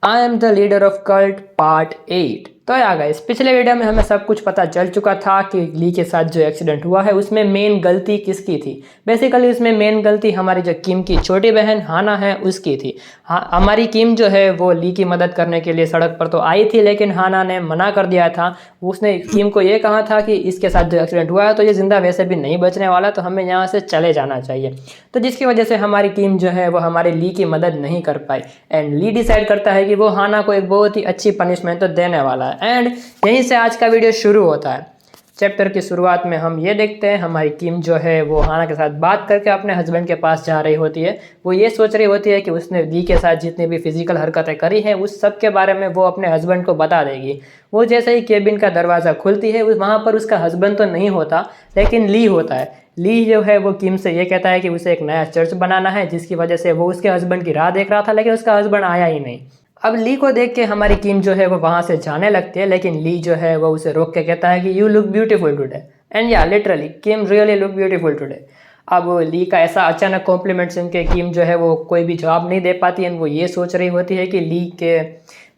I am the leader of cult part 8। तो या guys, पिछले वीडियो में हमें सब कुछ पता चल चुका था कि ली के साथ जो एक्सीडेंट हुआ है उसमें मेन गलती किसकी थी। बेसिकली उसमें मेन गलती हमारी जो किम की छोटी बहन हाना है उसकी थी। हमारी किम जो है वो ली की मदद करने के लिए सड़क पर तो आई थी, लेकिन हाना ने मना कर दिया था। उसने किम को ये कहा था कि इसके साथ जो एक्सीडेंट हुआ है तो ये जिंदा वैसे भी नहीं बचने वाला, तो हमें यहाँ से चले जाना चाहिए। तो जिसकी वजह से हमारी किम जो है वो हमारे ली की मदद नहीं कर पाई। एंड ली डिसाइड करता है कि वो हाना को एक बहुत ही अच्छी पनिशमेंट तो देने वाला है। एंड यहीं से आज का वीडियो शुरू होता है। चैप्टर की शुरुआत में हम ये देखते हैं हमारी किम जो है वो हाना के साथ बात करके अपने हस्बैंड के पास जा रही होती है। वो ये सोच रही होती है कि उसने ली के साथ जितनी भी फिजिकल हरकतें करी हैं उस सब के बारे में वो अपने हस्बैंड को बता देगी। वो जैसे ही केबिन का दरवाज़ा खुलती है वहाँ पर उसका हस्बैंड तो नहीं होता, लेकिन ली होता है। ली जो है वो किम से ये कहता है कि उसे एक नया चर्च बनाना है, जिसकी वजह से वो उसके हस्बैंड की राह देख रहा था, लेकिन उसका हस्बैंड आया ही नहीं। अब ली को देख के हमारी किम जो है वो वहाँ से जाने लगती है, लेकिन ली जो है वो उसे रोक के कहता है कि you look beautiful today. And या लिटरली किम रियली लुक ब्यूटीफुल टुडे। अब ली का ऐसा अचानक कॉम्प्लीमेंट सुन के किम जो है वो कोई भी जवाब नहीं दे पाती है। वो ये सोच रही होती है कि ली के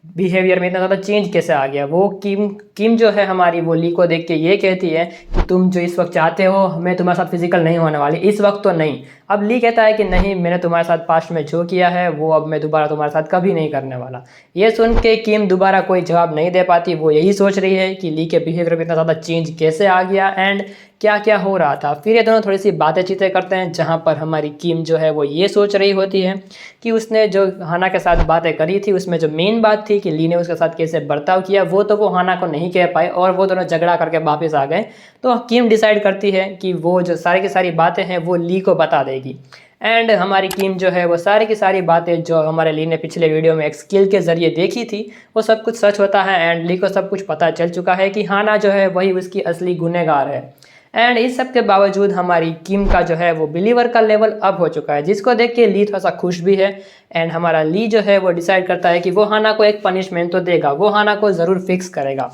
बिहेवियर में इतना ज़्यादा चेंज कैसे आ गया। वो किम जो है हमारी, वो ली को देख के ये कहती है कि तुम जो इस वक्त चाहते हो मैं तुम्हारे साथ फिजिकल नहीं होने वाली, इस वक्त तो नहीं। अब ली कहता है कि नहीं, मैंने तुम्हारे साथ पास्ट में जो किया है वो अब मैं दोबारा तुम्हारे साथ कभी नहीं करने वाला। ये सुन के किम दोबारा कोई जवाब नहीं दे पाती। वो यही सोच रही है कि ली के बिहेवियर में इतना ज़्यादा चेंज कैसे आ गया एंड क्या क्या हो रहा था। फिर ये दोनों थोड़ी सी बातें चीतें करते हैं, जहाँ पर हमारी किम जो है वो ये सोच रही होती है कि उसने जो हाना के साथ बातें करी थी उसमें जो मेन बात थी कि ली ने उसके साथ कैसे बर्ताव किया वो तो वो हाना को नहीं कह पाए और वो दोनों झगड़ा करके वापस आ गए। तो किम डिसाइड करती है कि वो जो सारी की सारी बातें हैं वो ली को बता देगी। एंड हमारी किम जो है वो सारी की सारी बातें जो हमारे ली ने पिछले वीडियो में एक स्किल के ज़रिए देखी थी वो सब कुछ सच होता है। एंड ली को सब कुछ पता चल चुका है कि हाना जो है वही उसकी असली गुनहगार है। एंड इस सब के बावजूद हमारी किम का जो है वो बिलीवर का लेवल अप हो चुका है, जिसको देख के ली थोड़ा सा खुश भी है। एंड हमारा ली जो है वो डिसाइड करता है कि वो हाना को एक पनिशमेंट तो देगा, वो हाना को ज़रूर फिक्स करेगा।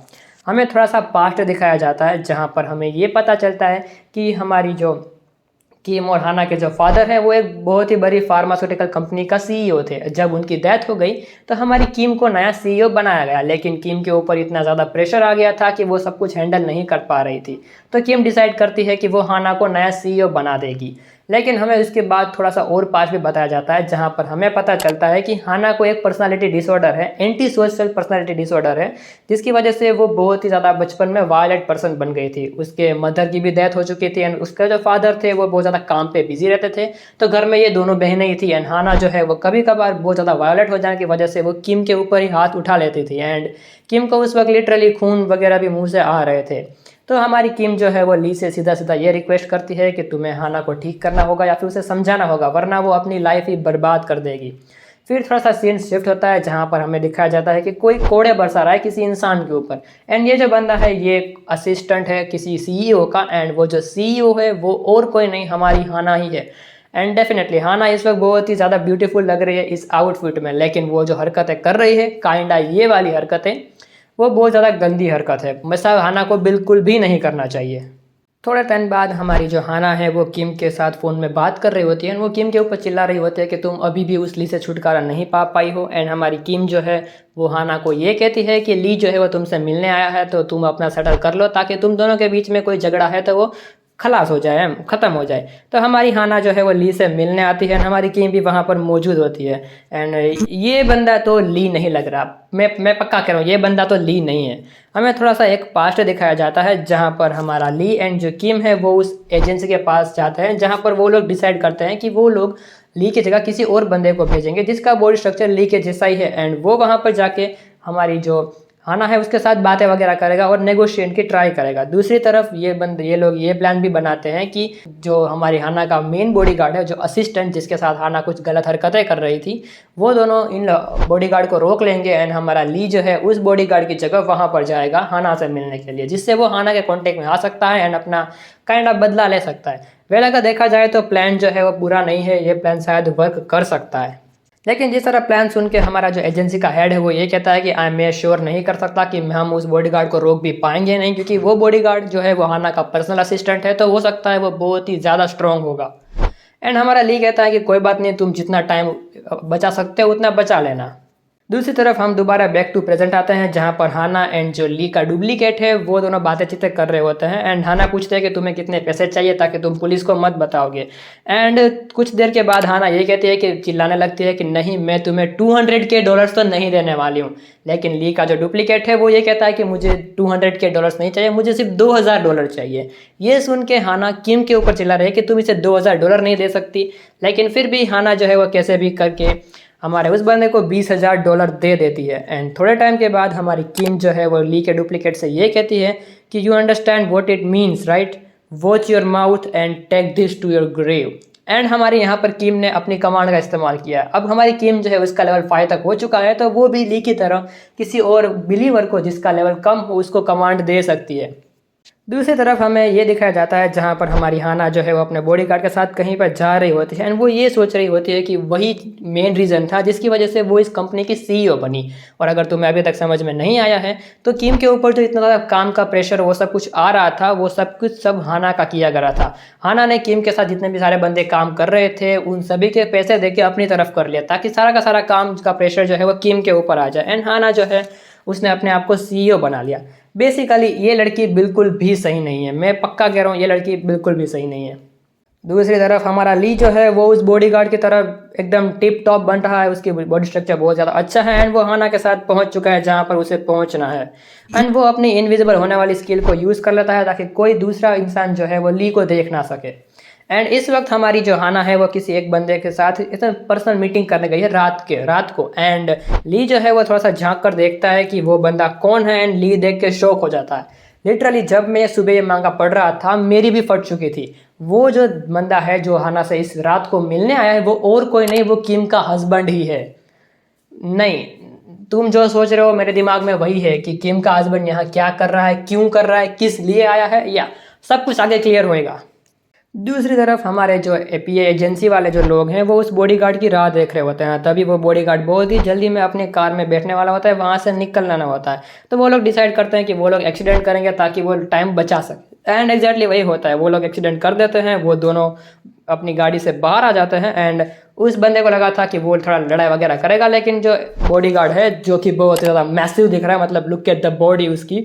हमें थोड़ा सा पास्ट दिखाया जाता है, जहाँ पर हमें ये पता चलता है कि हमारी जो किम और हाना के जो फादर हैं वो एक बहुत ही बड़ी फार्मास्यूटिकल कंपनी का सीईओ थे। जब उनकी डेथ हो गई तो हमारी किम को नया सीईओ बनाया गया, लेकिन किम के ऊपर इतना ज़्यादा प्रेशर आ गया था कि वो सब कुछ हैंडल नहीं कर पा रही थी। तो किम डिसाइड करती है कि वो हाना को नया सीईओ बना देगी। लेकिन हमें उसके बाद थोड़ा सा और पास भी बताया जाता है, जहाँ पर हमें पता चलता है कि हाना को एक पर्सनालिटी डिसऑर्डर है, एंटी सोशल पर्सनालिटी डिसऑर्डर है, जिसकी वजह से वो बहुत ही ज़्यादा बचपन में वायलेंट पर्सन बन गई थी। उसके मदर की भी डेथ हो चुकी थी एंड उसके जो फादर थे वो बहुत ज़्यादा काम पे बिजी रहते थे। तो घर में ये दोनों बहनें ही थी। एंड हाना जो है वो कभी कभार बहुत ज़्यादा वायलेंट हो जाने की वजह से वो किम के ऊपर ही हाथ उठा लेती थी। एंड किम को उस वक्त लिटरली खून वगैरह भी मुँह से आ रहे थे। तो हमारी किम जो है वो ली से सीधा सीधा ये रिक्वेस्ट करती है कि तुम्हें हाना को ठीक करना होगा या फिर उसे समझाना होगा, वरना वो अपनी लाइफ ही बर्बाद कर देगी। फिर थोड़ा सा सीन शिफ्ट होता है, जहाँ पर हमें दिखाया जाता है कि कोई कोड़े बरसा रहा है किसी इंसान के ऊपर। एंड ये जो बंदा है ये असिस्टेंट है किसी सीईओ का। एंड वो जो सीईओ है वो और कोई नहीं, हमारी हाना ही है। एंड डेफिनेटली हाना इस वक्त बहुत ही ज़्यादा ब्यूटीफुल लग रही है इस आउटफिट में, लेकिन वो जो हरकतें कर रही है काइंडा ये वाली हरकतें वो बहुत ज़्यादा गंदी हरकत है। वैसा हाना को बिल्कुल भी नहीं करना चाहिए। थोड़े टाइम बाद हमारी जो हाना है वो किम के साथ फ़ोन में बात कर रही होती है। वो किम के ऊपर चिल्ला रही होती है कि तुम अभी भी उस ली से छुटकारा नहीं पा पाई हो। एंड हमारी किम जो है वो हाना को ये कहती है कि ली जो है वो तुमसे मिलने आया है, तो तुम अपना सेटल कर लो ताकि तुम दोनों के बीच में कोई झगड़ा है तो वो खलास हो जाए, ख़त्म हो जाए। तो हमारी हाना जो है वो ली से मिलने आती है। हमारी किम भी वहाँ पर मौजूद होती है। एंड ये बंदा तो ली नहीं लग रहा, मैं पक्का कह रहा हूँ ये बंदा तो ली नहीं है। हमें थोड़ा सा एक पास्ट दिखाया जाता है, जहाँ पर हमारा ली एंड जो किम है वो उस एजेंसी के पास जाते हैं, जहाँ पर वो लोग डिसाइड करते हैं कि वो लोग ली की जगह किसी और बंदे को भेजेंगे जिसका बॉडी स्ट्रक्चर ली के जैसा ही है। एंड वो वहाँ पर जाके हमारी जो हाना है उसके साथ बातें वगैरह करेगा और नेगोशिएट की ट्राई करेगा। दूसरी तरफ ये लोग ये प्लान भी बनाते हैं कि जो हमारी हाना का मेन बॉडीगार्ड है, जो असिस्टेंट जिसके साथ हाना कुछ गलत हरकतें कर रही थी, वो दोनों इन बॉडीगार्ड को रोक लेंगे। एंड हमारा ली जो है उस बॉडीगार्ड की जगह वहाँ पर जाएगा हाना से मिलने के लिए, जिससे वो हाना के कॉन्टेक्ट में आ सकता है एंड अपना काइंड ऑफ बदला ले सकता है। वैसे अगर देखा जाए तो प्लान जो है वो बुरा नहीं है, ये प्लान शायद वर्क कर सकता है। लेकिन जिस तरह प्लान सुन के हमारा जो एजेंसी का हेड है वो ये कहता है कि मैं श्योर नहीं कर सकता कि हम उस बॉडीगार्ड को रोक भी पाएंगे नहीं, क्योंकि वो बॉडीगार्ड जो है वो हाना का पर्सनल असिस्टेंट है, तो हो सकता है वो बहुत ही ज़्यादा स्ट्रॉन्ग होगा। एंड हमारा ली कहता है कि कोई बात नहीं, तुम जितना टाइम बचा सकते हो उतना बचा लेना। दूसरी तरफ हम दोबारा बैक टू प्रेजेंट आते हैं, जहाँ पर हाना एंड जो ली का डुप्लीकेट है वो दोनों बातें चीतें कर रहे होते हैं। एंड हाना पूछते हैं कि तुम्हें कितने पैसे चाहिए ताकि तुम पुलिस को मत बताओगे। एंड कुछ देर के बाद हाना ये कहती है कि चिल्लाने लगती है कि नहीं, मैं तुम्हें $200 तो नहीं देने वाली हूँ। लेकिन ली का जो डुप्लीकेट है वो ये कहता है कि मुझे $200 नहीं चाहिए, मुझे सिर्फ $2000 चाहिए। ये सुन के हाना किम के ऊपर चिल्ला रही है कि तुम इसे $2000 नहीं दे सकती। लेकिन फिर भी हाना जो है वो कैसे भी करके हमारे उस बंदे को $20000 दे देती है। एंड थोड़े टाइम के बाद हमारी किम जो है वो ली के डुप्लीकेट से ये कहती है कि you understand what it means right, watch your mouth and take this to your grave. And हमारे यहाँ पर किम ने अपनी कमांड का इस्तेमाल किया। अब हमारी किम जो है उसका लेवल 5 तक हो चुका है, तो वो भी ली की तरह किसी और बिलीवर को जिसका लेवल कम हो उसको कमांड दे सकती है। दूसरी तरफ हमें ये दिखाया जाता है जहाँ पर हमारी हाना जो है वो अपने बॉडीगार्ड के साथ कहीं पर जा रही होती है। एंड वो ये सोच रही होती है कि वही मेन रीज़न था जिसकी वजह से वो इस कंपनी की सीईओ बनी। और अगर तुम्हें अभी तक समझ में नहीं आया है तो किम के ऊपर जो इतना ज़्यादा काम का प्रेशर वो सब कुछ आ रहा था, वो सब कुछ सब हाना का किया गया था। हाना ने किम के साथ जितने भी सारे बंदे काम कर रहे थे उन सभी के पैसे दे के अपनी तरफ कर लिया ताकि सारा का सारा काम का प्रेशर जो है वो किम के ऊपर आ जाए। एंड हाना जो है उसने अपने आप को सीईओ बना लिया। बेसिकली ये लड़की बिल्कुल भी सही नहीं है, मैं पक्का कह रहा हूँ ये लड़की बिल्कुल भी सही नहीं है। दूसरी तरफ हमारा ली जो है वो उस बॉडीगार्ड की तरफ एकदम टिप टॉप बन रहा है, उसकी बॉडी स्ट्रक्चर बहुत ज़्यादा अच्छा है। एंड वो हाना के साथ पहुंच चुका है जहां पर उसे पहुंचना है। एंड वो अपनी इनविजिबल होने वाली स्किल को यूज़ कर लेता है ताकि कोई दूसरा इंसान जो है वो ली को देख ना सके। एंड इस वक्त हमारी जो हाना है वो किसी एक बंदे के साथ इतना पर्सनल मीटिंग करने गई है रात को। एंड ली जो है वो थोड़ा सा झांक कर देखता है कि वो बंदा कौन है। एंड ली देख के शॉक हो जाता है। लिटरली जब मैं सुबह ये मांगा पढ़ रहा था मेरी भी फट चुकी थी। वो जो बंदा है जो हाना से इस रात को मिलने आया है वो और कोई नहीं, वो किम का हस्बैंड ही है। नहीं, तुम जो सोच रहे हो मेरे दिमाग में वही है कि किम का हस्बैंड यहाँ क्या कर रहा है, क्यों कर रहा है, किस लिए आया है, या सब कुछ आगे क्लियर होएगा। दूसरी तरफ हमारे जो एपीए एजेंसी वाले जो लोग हैं वो उस बॉडीगार्ड की राह देख रहे होते हैं। तभी वो बॉडीगार्ड बहुत ही जल्दी में अपनी कार में बैठने वाला होता है, वहाँ से निकलना होता है। तो वो लोग डिसाइड करते हैं कि वो लोग एक्सीडेंट करेंगे ताकि वो टाइम बचा सके। एंड एग्जैक्टली वही होता है, वो लोग एक्सीडेंट कर देते हैं। वो दोनों अपनी गाड़ी से बाहर आ जाते हैं। एंड उस बंदे को लगा था कि वो थोड़ा लड़ाई वगैरह करेगा, लेकिन जो बॉडीगार्ड है जो कि बहुत ज़्यादा मैसिव दिख रहा है, मतलब लुक एट द बॉडी उसकी,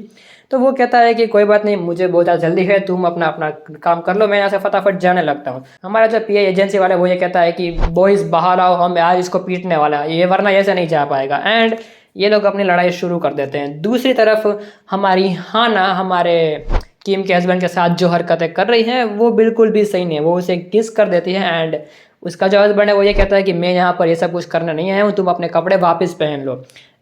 तो वो कहता है कि कोई बात नहीं, मुझे बहुत ज़्यादा जल्दी है, तुम अपना अपना काम कर लो, मैं यहाँ से फटाफट जाने लगता हूँ। हमारा जो पीए एजेंसी वाला वो ये कहता है कि बॉयज़ बाहर आओ, हम आज इसको पीटने वाला है, ये वरना ऐसे नहीं जा पाएगा। एंड ये लोग अपनी लड़ाई शुरू कर देते हैं। दूसरी तरफ हमारी हाना हमारे किम के हस्बैंड के साथ जो हरकतें कर रही है वो बिल्कुल भी सही नहीं है। वो उसे किस कर देती है। एंड उसका जो हस्बैंड है वो ये कहता है कि मैं यहाँ पर ये सब कुछ करने नहीं आया हूँ, तुम अपने कपड़े वापस पहन लो।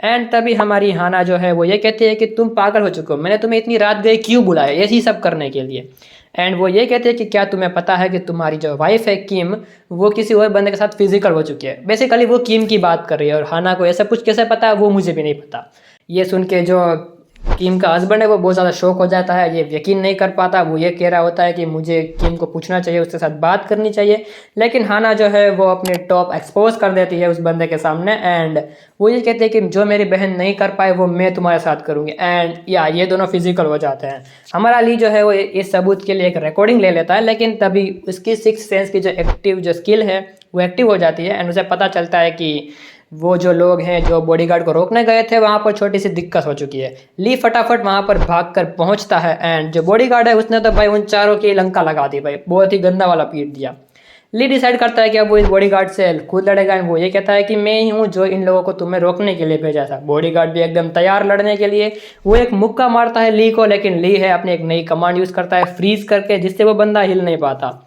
एंड तभी हमारी हाना जो है वो ये कहती है कि तुम पागल हो चुके हो, मैंने तुम्हें इतनी रात गए क्यों बुलाया यही सब करने के लिए। एंड वो ये कहते हैं कि क्या तुम्हें पता है कि तुम्हारी जो वाइफ है किम वो किसी और बंदे के साथ फिजिकल हो चुकी है। बेसिकली वो किम की बात कर रही है और हाना को ऐसा कुछ कैसे पता है वो मुझे भी नहीं पता। ये सुन के जो किम का हस्बैंड है वो बहुत ज़्यादा शौक हो जाता है, ये यकीन नहीं कर पाता। वो ये कह रहा होता है कि मुझे किम को पूछना चाहिए, उसके साथ बात करनी चाहिए। लेकिन हाना जो है वो अपने टॉप एक्सपोज कर देती है उस बंदे के सामने। एंड वो ये कहते हैं कि जो मेरी बहन नहीं कर पाए वो मैं तुम्हारे साथ करूँगी। एंड या ये दोनों फिजिकल हो जाते हैं। हमारा ली जो है वो इस सबूत के लिए एक रिकॉर्डिंग ले लेता है, लेकिन तभी उसकी सिक्स सेंस की जो एक्टिव जो स्किल है वो एक्टिव हो जाती है। एंड उसे पता चलता है कि वो जो लोग हैं जो बॉडीगार्ड को रोकने गए थे वहाँ पर छोटी सी दिक्कत हो चुकी है। ली फटाफट वहाँ पर भागकर पहुँचता है। एंड जो बॉडीगार्ड है उसने तो भाई उन चारों की लंका लगा दी, भाई बहुत ही गंदा वाला पीट दिया। ली डिसाइड करता है कि अब वो इस बॉडीगार्ड से खुद लड़ेगा। वो ये कहता है कि मैं ही हूँ जो इन लोगों को तुम्हें रोकने के लिए भेजा था। बॉडीगार्ड भी एकदम तैयार लड़ने के लिए। वो एक मुक्का मारता है ली को, लेकिन ली है अपनी एक नई कमांड यूज़ करता है फ्रीज करके, जिससे वो बंदा हिल नहीं पाता।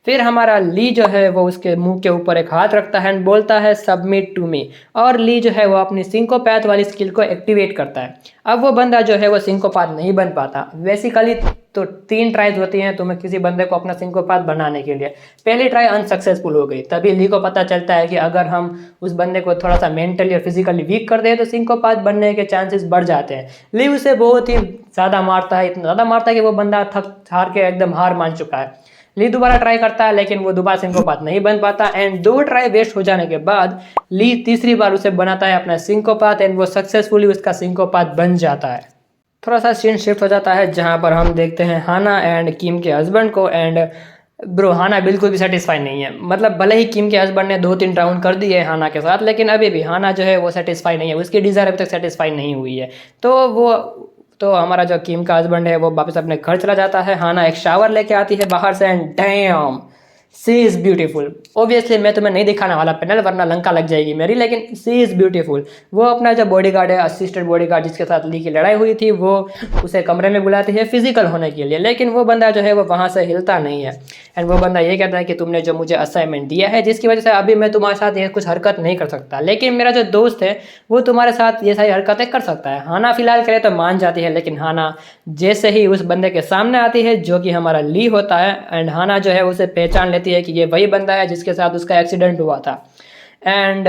फिर हमारा ली जो है वो उसके मुंह के ऊपर एक हाथ रखता है एंड बोलता है सबमिट टू मी। और ली जो है वो अपनी सिंकोपैथ वाली स्किल को एक्टिवेट करता है। अब वो बंदा जो है वो सिंकोपैथ नहीं बन पाता। बेसिकली तो 3 ट्राइज होती हैं तुम्हें किसी बंदे को अपना सिंकोपैथ बनाने के लिए। पहली ट्राई अनसक्सेसफुल हो गई। तभी ली को पता चलता है कि अगर हम उस बंदे को थोड़ा सा मेंटली और फिजिकली वीक कर दें तो सिंकोपैथ बनने के चांसेस बढ़ जाते हैं। ली उसे बहुत ही ज़्यादा मारता है, इतना ज़्यादा मारता है कि वो बंदा थक हार के एकदम हार मान चुका है। ली दोबारा ट्राई करता है लेकिन वो दोबारा सिंकोपैथ नहीं बन पाता। एंड 2 ट्राई वेस्ट हो जाने के बाद ली तीसरी बार उसे बनाता है अपना सिंकोपैथ एंड वो सक्सेसफुली उसका सिंकोपैथ बन जाता है। थोड़ा सा सीन शिफ्ट हो जाता है जहां पर हम देखते हैं हाना एंड किम के हस्बैंड को। एंड ब्रो हाना बिल्कुल भी सेटिस्फाई नहीं है। मतलब भले ही किम के हस्बैंड ने 2-3 राउंड कर दिए हाना के साथ, लेकिन अभी भी हाना जो है वो सेटिस्फाई नहीं है, उसकी डिज़ायर अभी तक सेटिस्फाई नहीं हुई है। तो हमारा जो किम का हस्बैंड है वो वापस अपने घर चला जाता है। हाना एक शावर लेके आती है बाहर से and damn she is beautiful. Obviously मैं तुम्हें नहीं दिखाने वाला पैनल वरना लंका लग जाएगी मेरी, लेकिन सी इज़ ब्यूटीफुल। वो अपना जो बॉडीगार्ड है, असिस्टेंट बॉडीगार्ड जिसके साथ ली की लड़ाई हुई थी, वो उसे कमरे में बुलाती है फिजिकल होने के लिए, लेकिन वो बंदा जो है वो वहाँ से हिलता नहीं है। एंड वो बंदा ये कहता है कि तुमने जो मुझे असाइनमेंट दिया है जिसकी वजह से अभी मैं तुम्हारे साथ ये कुछ हरकत नहीं कर सकता, लेकिन मेरा जो दोस्त है वो तुम्हारे साथ ये सारी हरकतें कर सकता है। हाना फिलहाल करे तो मान जाती है, लेकिन हाना जैसे ही उस बंदे के सामने आती है जो कि हमारा ली होता है, एंड हाना जो है उसे पहचान लेती है कि ये वही बंदा है जिसके साथ उसका एक्सीडेंट हुआ था। एंड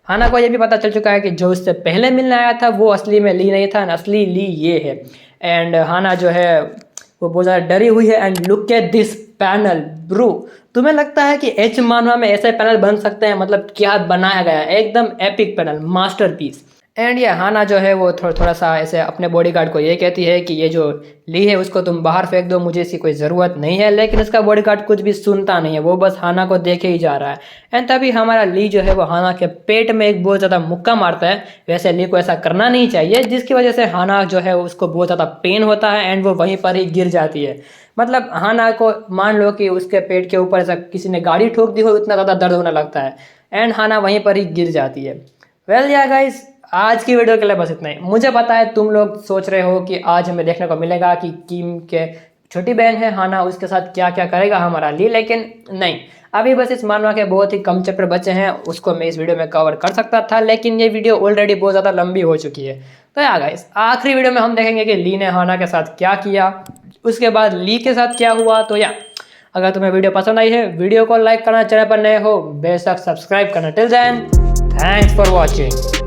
हाना को ये भी पता चल चुका है कि जो उससे पहले मिलने आया था वो असली में ली नहीं था, असली ली ये है। एंड हाना जो है वो बहुत ज़्यादा डरी हुई है। And look at this panel bro, तुम्हें लगता है कि एच मानवा में ऐसे पैनल बन सकते हैं? मतलब क्या बनाया गया है, एकदम एपिक पैनल, मास्टरपीस। एंड ये हाना जो है वो थोड़ा सा ऐसे अपने बॉडीगार्ड को ये कहती है कि ये जो ली है उसको तुम बाहर फेंक दो, मुझे इसकी कोई ज़रूरत नहीं है, लेकिन इसका बॉडीगार्ड कुछ भी सुनता नहीं है, वो बस हाना को देखे ही जा रहा है। एंड तभी हमारा ली जो है वो हाना के पेट में एक बहुत ज़्यादा मुक्का मारता है। वैसे ली को ऐसा करना नहीं चाहिए, जिसकी वजह से हाना जो है उसको बहुत ज़्यादा पेन होता है एंड वो वहीं पर ही गिर जाती है। मतलब हाना को मान लो कि उसके पेट के ऊपर ऐसा किसी ने गाड़ी ठोक दी हो, इतना ज़्यादा दर्द होने लगता है एंड हाना वहीं पर ही गिर जाती है। वेल या गाइस, आज की वीडियो के लिए बस इतना ही। मुझे पता है तुम लोग सोच रहे हो कि आज हमें देखने को मिलेगा कि किम के छोटी बहन है हाना, उसके साथ क्या क्या करेगा हमारा ली, लेकिन नहीं, अभी बस इस मानवा के बहुत ही कम चैप्टर बचे हैं, उसको मैं इस वीडियो में कवर कर सकता था, लेकिन ये वीडियो ऑलरेडी बहुत ज़्यादा लंबी हो चुकी है। तो या गाइस, आखिरी वीडियो में हम देखेंगे कि ली ने हाना के साथ क्या किया, उसके बाद ली के साथ क्या हुआ। तो या अगर तुम्हें वीडियो पसंद आई है, वीडियो को लाइक करना, चैनल पर नए हो बेशक सब्सक्राइब करना। Till then, thanks for watching.